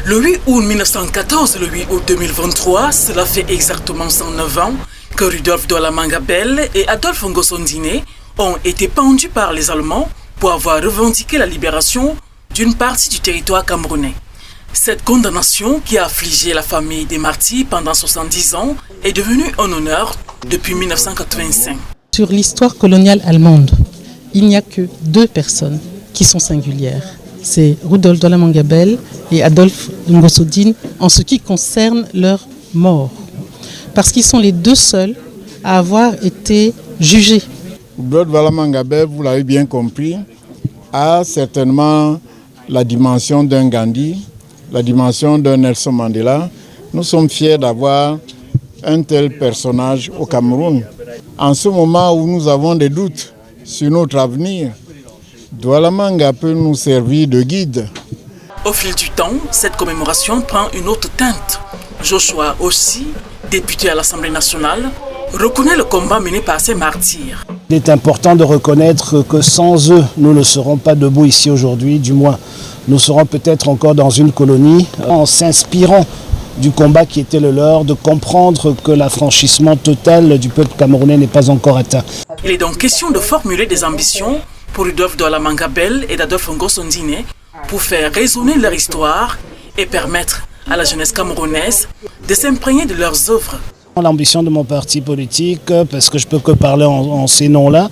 Le 8 août 1914 et le 8 août 2023, cela fait exactement 109 ans que Rudolf Douala Mangabell et Adolphe Ngosondine ont été pendus par les Allemands pour avoir revendiqué la libération d'une partie du territoire camerounais. Cette condamnation qui a affligé la famille des martyrs pendant 70 ans est devenue un honneur depuis 1985. Sur l'histoire coloniale allemande, il n'y a que deux personnes qui sont singulières. C'est Rudolf Douala Mangabell et Adolphe Ngosondine en ce qui concerne leur mort. Parce qu'ils sont les deux seuls à avoir été jugés. Rudolf Douala Mangabell, vous l'avez bien compris, a certainement la dimension d'un Gandhi, la dimension d'un Nelson Mandela. Nous sommes fiers d'avoir un tel personnage au Cameroun. En ce moment où nous avons des doutes sur notre avenir, Douala Manga peut nous servir de guide. Au fil du temps, cette commémoration prend une autre teinte. Joshua aussi, député à l'Assemblée nationale, reconnaît le combat mené par ces martyrs. Il est important de reconnaître que sans eux, nous ne serons pas debout ici aujourd'hui, du moins nous serons peut-être encore dans une colonie, en s'inspirant du combat qui était le leur, de comprendre que l'affranchissement total du peuple camerounais n'est pas encore atteint. Il est donc question de formuler des ambitions pour Rudolf Douala Mangabell et d'Adolphe Ngosondine pour faire résonner leur histoire et permettre à la jeunesse camerounaise de s'imprégner de leurs œuvres. L'ambition de mon parti politique, parce que je ne peux que parler en ces noms-là,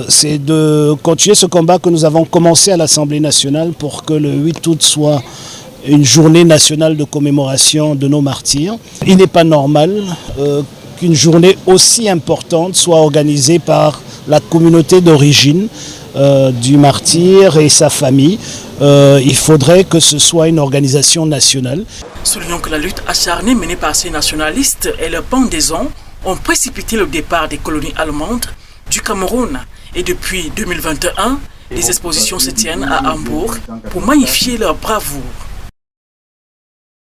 c'est de continuer ce combat que nous avons commencé à l'Assemblée nationale pour que le 8 août soit une journée nationale de commémoration de nos martyrs. Il n'est pas normal qu'une journée aussi importante soit organisée par la communauté d'origine du martyr et sa famille. Il faudrait que ce soit une organisation nationale. Soulignons que la lutte acharnée menée par ces nationalistes et leur pendaison ont précipité le départ des colonies allemandes du Cameroun. Et depuis 2021, les expositions se tiennent à Hambourg pour magnifier leur bravoure.